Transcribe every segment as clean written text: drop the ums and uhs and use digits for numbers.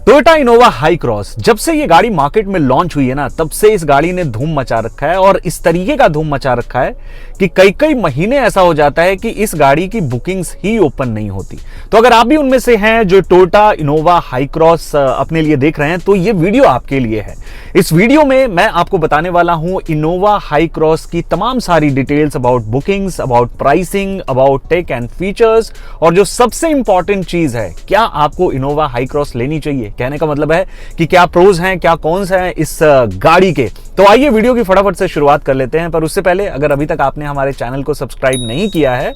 Toyota Innova high cross जब से ये गाड़ी मार्केट में लॉन्च हुई है ना, तब से इस गाड़ी ने धूम मचा रखा है और इस तरीके का धूम मचा रखा है कि कई कई महीने ऐसा हो जाता है कि इस गाड़ी की बुकिंग्स ही ओपन नहीं होती। तो अगर आप भी उनमें से हैं जो टोयोटा इनोवा हाई क्रॉस अपने लिए देख रहे हैं, तो ये वीडियो आपके लिए है। इस वीडियो में मैं आपको बताने वाला हूं इनोवा हाई क्रॉस की तमाम सारी details about bookings, about pricing, about tech and features, और जो सबसे इंपॉर्टेंट चीज है, क्या आपको इनोवा हाई क्रॉस लेनी चाहिए। कहने का मतलब है कि क्या प्रोज हैं, क्या कॉन्स हैं इस गाड़ी के। तो आइए वीडियो की फटाफट से शुरुआत कर लेते हैं। पर उससे पहले अगर अभी तक आपने हमारे चैनल को सब्सक्राइब नहीं किया है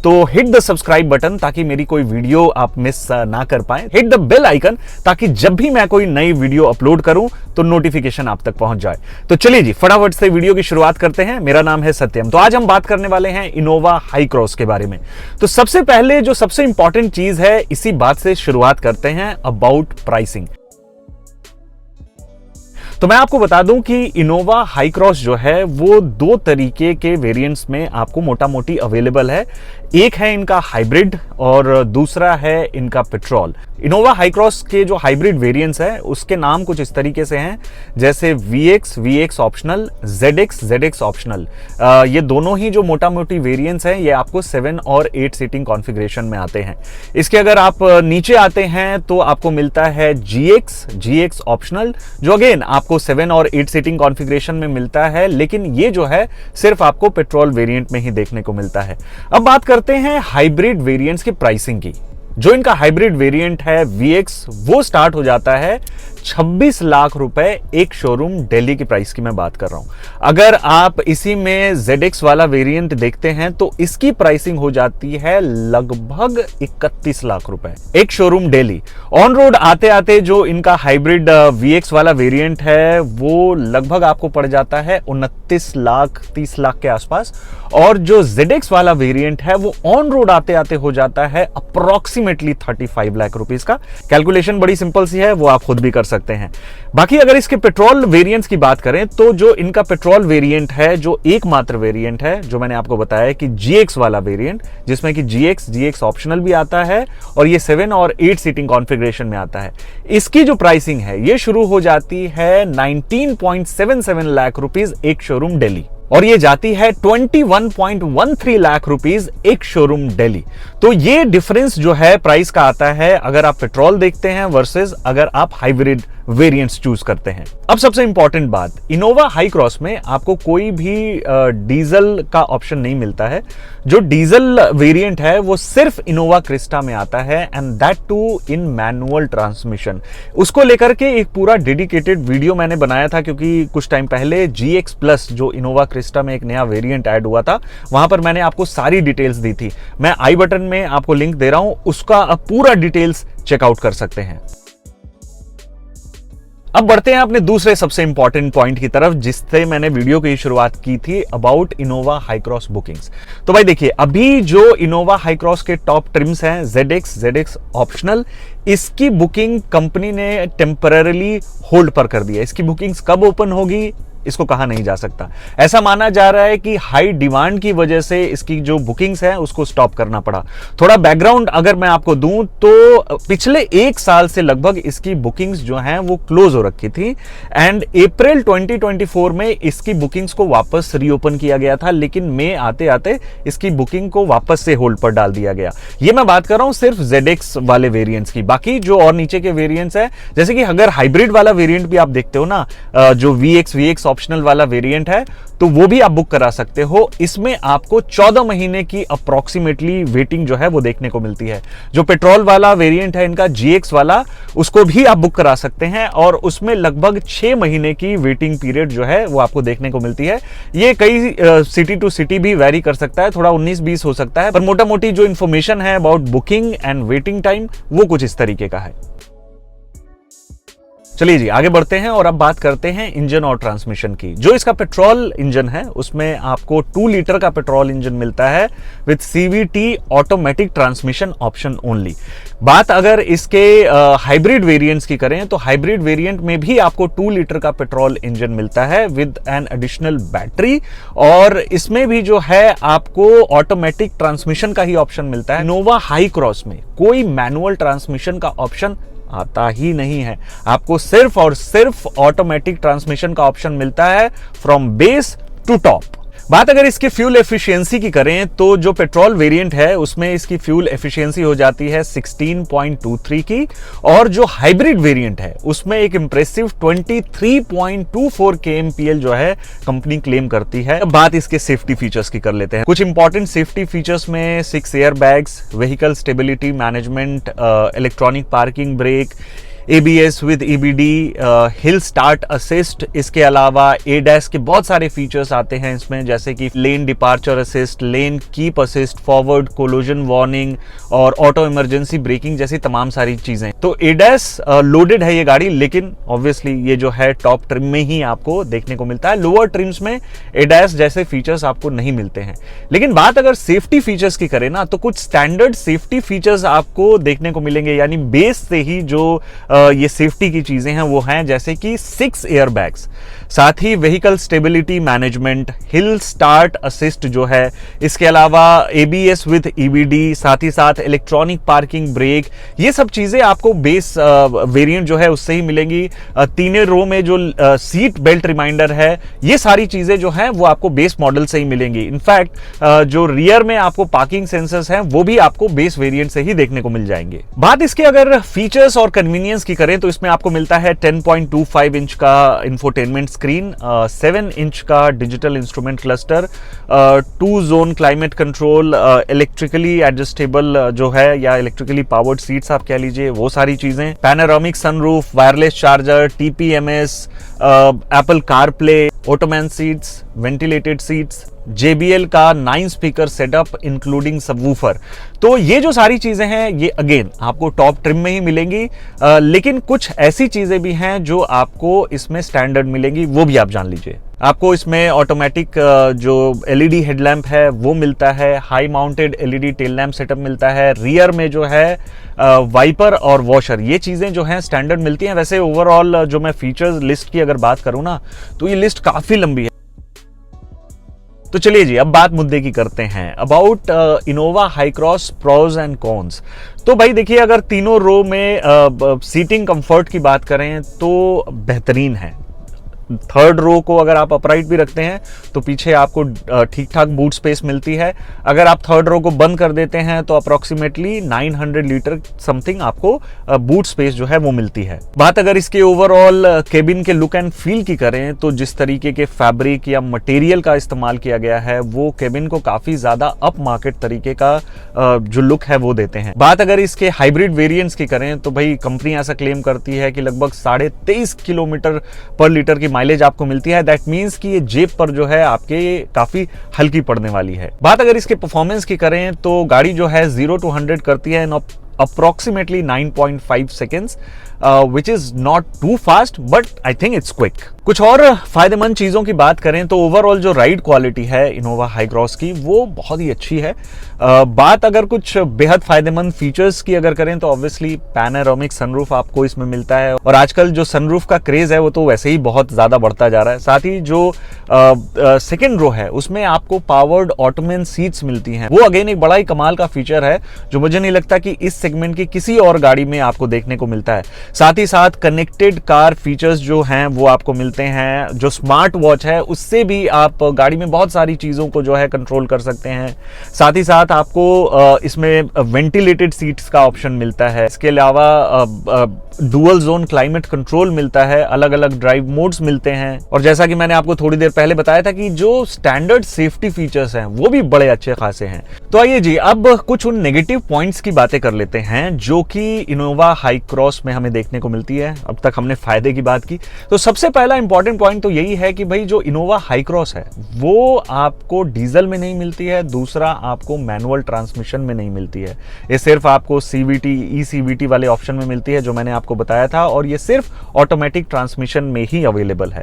तो हिट द सब्सक्राइब बटन, ताकि मेरी कोई वीडियो आप मिस ना कर पाए। हिट द बेल आइकन, ताकि जब भी मैं कोई नई वीडियो अपलोड करूं तो नोटिफिकेशन आप तक पहुंच जाए। तो चलिए जी, फटाफट से वीडियो की शुरुआत करते हैं। मेरा नाम है सत्यम। तो आज हम बात करने वाले हैं इनोवा हाई क्रॉस के बारे में। तो सबसे पहले जो सबसे इंपॉर्टेंट चीज है, इसी बात से शुरुआत करते हैं, अबाउट प्राइसिंग। तो मैं आपको बता दूं कि इनोवा हाई क्रॉस जो है वो दो तरीके के वेरिएंट्स में आपको मोटा मोटी अवेलेबल है। एक है इनका हाइब्रिड और दूसरा है इनका पेट्रोल। इनोवा हाई क्रॉस के जो हाइब्रिड वेरिएंट्स है उसके नाम कुछ इस तरीके से हैं, जैसे VX ऑप्शनल, ZX ऑप्शनल। ये दोनों ही जो मोटा मोटी वेरिएंट्स हैं ये आपको 7 और 8 सीटिंग कॉन्फ़िगरेशन में आते हैं। इसके अगर आप नीचे आते हैं तो आपको मिलता है GX ऑप्शनल, जो अगेन आपको 7 और 8 सीटिंग कॉन्फ़िगरेशन में मिलता है, लेकिन ये जो है सिर्फ आपको पेट्रोल वेरिएंट में ही देखने को मिलता है। अब बात करते हैं हाइब्रिड वेरिएंट्स की प्राइसिंग की। जो इनका हाइब्रिड वेरिएंट है VX, वो स्टार्ट हो जाता है 26 लाख रुपए एक शोरूम दिल्ली की प्राइस की मैं बात कर रहा हूं। अगर आप इसी में ZX वाला वेरिएंट देखते हैं तो इसकी प्राइसिंग हो जाती है लगभग 31 लाख रुपए एक शोरूम दिल्ली। ऑन रोड आते आते जो इनका हाइब्रिड VX वाला वेरिएंट है वो लगभग आपको पड़ जाता है 29 लाख 30 लाख के आसपास, और जो ZX वाला वेरिएंट है वो ऑन रोड आते आते हो जाता है अप्रोक्सीमेटली 35 लाख रुपीस का। कैलकुलेशन बड़ी सिंपल सी है, वो आप खुद भी कर सकते हैं। बाकी अगर इसके पेट्रोल वेरिएंट्स की बात करें तो जो इनका पेट्रोल वेरिएंट है, जो एकमात्र वेरिएंट है जो मैंने आपको बताया कि GX वाला वेरिएंट, जिसमें कि GX ऑप्शनल भी आता है और ये 7 और 8 सीटिंग कॉन्फ़िगरेशन में आता है, इसकी जो प्राइसिंग है ये शुरू हो जाती है 19.77 लाख रुपीस एक शोरूम दिल्ली, और ये जाती है 21.13 लाख रुपीस एक शोरूम दिल्ली। तो ये डिफरेंस जो है प्राइस का आता है अगर आप पेट्रोल देखते हैं वर्सेस अगर आप हाइब्रिड वेरिएंट्स चूज करते हैं। अब सबसे इंपॉर्टेंट बात, इनोवा हाई क्रॉस में आपको कोई भी डीजल का ऑप्शन नहीं मिलता है। जो डीजल वेरिएंट है वो सिर्फ इनोवा क्रिस्टा में आता है, and that too in manual transmission. उसको लेकर के एक पूरा डेडिकेटेड वीडियो मैंने बनाया था, क्योंकि कुछ टाइम पहले GX प्लस जो इनोवा क्रिस्टा में एक नया वेरिएंट ऐड हुआ था, वहां पर मैंने आपको सारी डिटेल्स दी थी। मैं आई बटन में आपको लिंक दे रहा हूं, उसका पूरा डिटेल्स चेकआउट कर सकते हैं। अब बढ़ते हैं अपने दूसरे सबसे इंपॉर्टेंट पॉइंट की तरफ, जिससे मैंने वीडियो की शुरुआत की थी, about Innova high cross bookings. तो भाई देखिए, अभी जो इनोवा हाई क्रॉस के टॉप ट्रिम्स हैं ZX ऑप्शनल, इसकी बुकिंग कंपनी ने टेम्पररीली होल्ड पर कर दिया। इसकी बुकिंग्स कब ओपन होगी इसको कहा नहीं जा सकता। ऐसा माना जा रहा है कि हाई डिमांड की वजह से इसकी जो बुकिंग्स हैं उसको स्टॉप करना पड़ा। थोड़ा बैकग्राउंड अगर मैं आपको दूं तो पिछले 1 साल से लगभग इसकी बुकिंग्स जो हैं वो क्लोज हो रखी थी, एंड अप्रैल 2024 में इसकी बुकिंग्स को वापस रीओपन किया गया था, लेकिन मई आते आते इसकी बुकिंग को वापस से होल्ड पर डाल दिया गया। ये मैं बात कर रहा हूं सिर्फ ZX वाले वेरिएंट्स की। बाकी जो और नीचे के वेरिएंट्स हैं, जैसे कि अगर हाइब्रिड वाला वेरिएंट भी आप देखते हो ना, जो VX ऑप्शनल वाला वेरिएंट है, तो वो भी आप बुक करा सकते हो। इसमें आपको 14 महीने की अप्रोक्सीमेटली वेटिंग जो है वो देखने को मिलती है। जो पेट्रोल वाला वेरिएंट है इनका GX वाला, उसको भी आप बुक करा सकते हैं, और उसमें लगभग 6 महीने की वेटिंग पीरियड जो है वो आपको देखने को मिलती है। ये कई सिटी टू सिटी भी वेरी कर सकता है, थोड़ा 19-20 हो सकता है, पर मोटा मोटी जो इंफॉर्मेशन है about booking and waiting time वो कुछ इस तरीके का है। चलिए जी, आगे बढ़ते हैं और अब बात करते हैं इंजन और ट्रांसमिशन की। जो इसका पेट्रोल इंजन है उसमें आपको 2 लीटर का पेट्रोल इंजन मिलता है with CVT automatic transmission option only. बात अगर इसके हाइब्रिड वेरिएंट्स की करें तो हाइब्रिड वेरिएंट में भी आपको 2 लीटर का पेट्रोल इंजन मिलता है विद एन एडिशनल बैटरी, और इसमें भी जो है आपको ऑटोमेटिक ट्रांसमिशन का ही ऑप्शन मिलता है। इनोवा हाई क्रॉस में कोई मैनुअल ट्रांसमिशन का ऑप्शन आता ही नहीं है। आपको सिर्फ और सिर्फ ऑटोमेटिक ट्रांसमिशन का ऑप्शन मिलता है फ्रॉम बेस टू टॉप। बात अगर इसके फ्यूल एफिशिएंसी की करें तो जो पेट्रोल वेरिएंट है उसमें इसकी फ्यूल एफिशिएंसी हो जाती है 16.23 की, और जो हाइब्रिड वेरिएंट है उसमें एक इंप्रेसिव 23.24 kmpl जो है कंपनी क्लेम करती है। अब बात इसके सेफ्टी फीचर्स की कर लेते हैं। कुछ इंपॉर्टेंट सेफ्टी फीचर्स में 6 air bags, vehicle stability management, electronic parking brake, ABS with EBD, hill start assist, इसके अलावा ADAS के बहुत सारे फीचर्स आते हैं इसमें, जैसे कि lane departure assist, lane keep assist, forward collision warning और ऑटो इमरजेंसी ब्रेकिंग जैसी तमाम सारी चीजें। तो ADAS लोडेड है ये गाड़ी, लेकिन ऑब्वियसली ये जो है टॉप ट्रिम में ही आपको देखने को मिलता है। लोअर ट्रिम्स में ADAS जैसे फीचर्स आपको नहीं मिलते हैं। लेकिन बात अगर सेफ्टी फीचर्स की करें ना, तो कुछ स्टैंडर्ड सेफ्टी फीचर्स आपको देखने को मिलेंगे, यानी बेस से ही जो ये सेफ्टी की चीजें हैं वो हैं, जैसे कि 6 एयर बैग्स, साथ ही vehicle stability management, hill start assist जो है, इसके अलावा ABS विद EBD, साथ ही साथ इलेक्ट्रॉनिक पार्किंग ब्रेक, ये सब चीजें आपको बेस वेरिएंट जो है उससे ही मिलेंगी। तीनों रो में जो सीट बेल्ट रिमाइंडर है, ये सारी चीजें जो हैं वो आपको बेस मॉडल से ही मिलेंगी। इनफैक्ट जो रियर में आपको पार्किंग सेंसर्स हैं वो भी आपको बेस वेरिएंट से ही देखने को मिल जाएंगे। बात इसके अगर फीचर्स और कन्वीनियंस की करें तो इसमें आपको मिलता है 10.25 इंच का इंफोटेनमेंट स्क्रीन, 7 इंच का digital instrument cluster, 2 zone climate control, electrically adjustable जो है या इलेक्ट्रिकली पावर्ड सीट्स आप कह लीजिए, वो सारी चीजें, panoramic sunroof, wireless charger, TPMS, Apple CarPlay, ottoman seats, ventilated seats, JBL का 9 स्पीकर सेटअप इंक्लूडिंग सबवूफर। तो ये जो सारी चीजें हैं ये अगेन आपको टॉप ट्रिम में ही मिलेंगी, लेकिन कुछ ऐसी चीजें भी हैं जो आपको इसमें स्टैंडर्ड मिलेंगी, वो भी आप जान लीजिए। आपको इसमें ऑटोमेटिक जो LED हेडलैम्प है वो मिलता है, high mounted LED tail lamp setup मिलता है, रियर में जो है वाइपर और वॉशर, ये चीजें जो हैं स्टैंडर्ड मिलती हैं। वैसे ओवरऑल जो मैं फीचर्स लिस्ट की अगर बात करूं ना, तो ये लिस्ट काफी लंबी है। तो चलिए जी, अब बात मुद्दे की करते हैं about Innova Hycross pros and cons. तो भाई देखिए, अगर तीनों रो में सीटिंग कंफर्ट की बात करें तो बेहतरीन है। थर्ड रो को अगर आप अपराइट भी रखते हैं तो पीछे आपको ठीक ठाक बूट स्पेस मिलती है। अगर आप थर्ड रो को बंद कर देते हैं तो अप्रोक्सीमेटली 900 लीटर समथिंग आपको बूट स्पेस जो है वो मिलती है। बात अगर इसके ओवरऑल केबिन के लुक एंड फील की करें तो जिस तरीके के फैब्रिक या मटेरियल का इस्तेमाल किया गया है वो केबिन को काफी ज्यादा अप मार्केट तरीके का जो लुक है वो देते हैं। बात अगर इसके हाइब्रिड वेरिएंट्स की करें तो भाई कंपनी ऐसा क्लेम करती है कि लगभग 23.5 किलोमीटर पर लीटर की माइलेज आपको मिलती है। दैट मींस कि ये जेब पर जो है आपके काफी हल्की पड़ने वाली है। बात अगर इसके परफॉर्मेंस की करें तो गाड़ी जो है 0 to 100 करती है इन approximately 9.5 seconds, which is not too fast, but I think it's quick. कुछ और फायदेमंद चीजों की बात करें तो ओवरऑल जो राइड क्वालिटी है इनोवा हाई क्रॉस की वो बहुत ही अच्छी है। बात अगर कुछ बेहद फायदेमंद फीचर्स की अगर करें तो ऑब्वियसली पैनोरामिक सनरूफ आपको इसमें मिलता है, और आजकल जो सनरूफ का क्रेज है वो तो वैसे ही बहुत ज्यादा बढ़ता जा रहा है। साथ ही जो सेकेंड रो है उसमें आपको पावर्ड ऑटोमैन सीट्स मिलती हैं, वो अगेन एक बड़ा ही कमाल का फीचर है जो मुझे नहीं लगता कि इस सेगमेंट की किसी और गाड़ी में आपको देखने को मिलता है। साथ ही साथ कनेक्टेड कार फीचर्स जो हैं वो आपको मिलते हैं। जो स्मार्ट वॉच है उससे भी आप गाड़ी में बहुत सारी चीजों को जो है कंट्रोल कर सकते हैं। साथ ही साथ आपको इसमें वेंटिलेटेड सीट्स का ऑप्शन मिलता है। इसके अलावा डुअल जोन क्लाइमेट कंट्रोल मिलता है, अलग अलग ड्राइव मोड्स मिलते हैं, और जैसा कि मैंने आपको थोड़ी देर पहले बताया था कि जो स्टैंडर्ड सेफ्टी फीचर्स हैं वो भी बड़े अच्छे खासे हैं। तो आइए जी, अब कुछ उन नेगेटिव पॉइंट्स की बातें कर लेते हैं जो कि इनोवा हाई क्रॉस में हमें देखने को मिलती है। अब तक हमने फायदे की बात की, तो सबसे पहला इंपॉर्टेंट पॉइंट तो यही है कि भाई जो इनोवा हाई क्रॉस है वो आपको डीजल में नहीं मिलती है, दूसरा आपको मैनुअल ट्रांसमिशन में नहीं मिलती है। ये सिर्फ आपको CVT ECVT वाले ऑप्शन में मिलती है जो मैंने आपको बताया था, और ये सिर्फ ऑटोमेटिक ट्रांसमिशन में ही अवेलेबल है।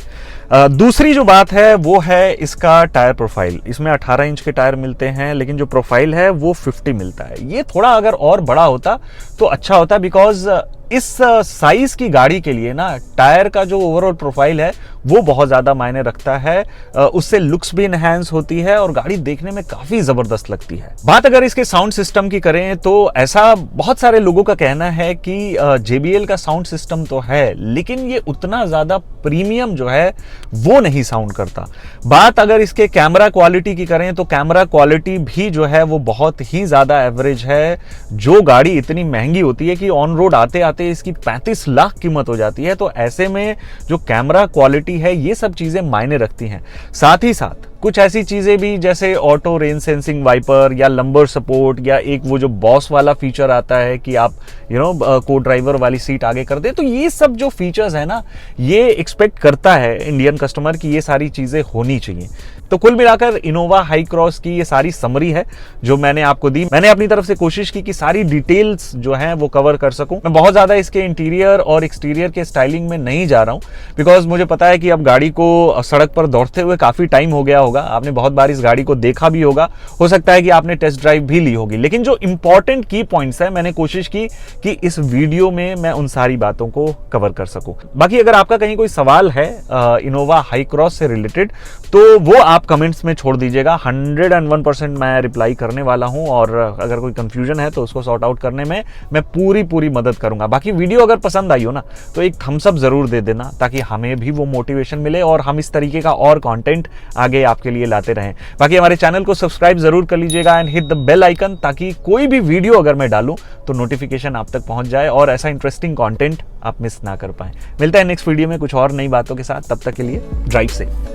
दूसरी जो बात है वो है इसका टायर प्रोफाइल। इसमें 18 इंच के टायर मिलते हैं, लेकिन जो प्रोफाइल है वो 50 मिलता है। ये थोड़ा अगर और बड़ा होता तो अच्छा होता, बिकॉज इस साइज की गाड़ी के लिए ना टायर का जो ओवरऑल प्रोफाइल है वो बहुत ज़्यादा मायने रखता है। उससे लुक्स भी इनहैंस होती है और गाड़ी देखने में काफ़ी ज़बरदस्त लगती है। बात अगर इसके साउंड सिस्टम की करें तो ऐसा बहुत सारे लोगों का कहना है कि JBL का साउंड सिस्टम तो है लेकिन ये उतना ज़्यादा प्रीमियम जो है वो नहीं साउंड करता। बात अगर इसके कैमरा क्वालिटी की करें तो कैमरा क्वालिटी भी जो है वो बहुत ही ज़्यादा एवरेज है। जो गाड़ी इतनी महंगी होती है कि ऑन रोड आते आते इसकी 35 लाख कीमत हो जाती है, तो ऐसे में जो कैमरा क्वालिटी है ये सब चीज़ें मायने रखती हैं। साथ ही साथ कुछ ऐसी चीज़ें भी जैसे ऑटो रेन सेंसिंग वाइपर या लंबर सपोर्ट या एक वो जो बॉस वाला फीचर आता है कि आप को ड्राइवर वाली सीट आगे कर दे, तो ये सब जो फीचर्स है ना ये एक्सपेक्ट करता है इंडियन कस्टमर की ये सारी चीज़ें होनी चाहिए। तो कुल मिलाकर इनोवा हाई क्रॉस की ये सारी समरी है जो मैंने आपको दी। मैंने अपनी तरफ से कोशिश की कि सारी डिटेल्स जो हैं वो कवर कर सकूं। मैं बहुत ज़्यादा इसके इंटीरियर और एक्सटीरियर के स्टाइलिंग में नहीं जा रहा हूं बिकॉज मुझे पता है कि अब गाड़ी को सड़क पर दौड़ते हुए काफ़ी टाइम हो गया होगा, आपने बहुत बार इस गाड़ी को देखा भी होगा, हो सकता है कि आपने टेस्ट ड्राइव भी ली होगी, लेकिन जो इंपॉर्टेंट की पॉइंट्स है मैंने कोशिश की कि इस वीडियो में मैं उन सारी बातों को कवर कर सकूं। बाकी अगर आपका कहीं कोई सवाल है इनोवा हाई क्रॉस से रिलेटेड तो वो आप कमेंट्स में छोड़ दीजिएगा। 101% मैं रिप्लाई करने वाला हूं और अगर कोई कंफ्यूजन है तो उसको सॉर्ट आउट करने में मैं पूरी मदद करूंगा। बाकी वीडियो अगर पसंद आई हो ना तो एक थम्स अप जरूर दे देना ताकि हमें भी वो मोटिवेशन मिले और हम इस तरीके का और कंटेंट आगे आपके लिए लाते रहें। बाकी हमारे चैनल को सब्सक्राइब जरूर कर लीजिएगा and hit the bell icon ताकि कोई भी वीडियो अगर मैं डालूं तो नोटिफिकेशन आप तक पहुंच जाए और ऐसा इंटरेस्टिंग कंटेंट आप मिस ना कर पाए। मिलता है नेक्स्ट वीडियो में कुछ और नई बातों के साथ, तब तक के लिए ड्राइव सेफ।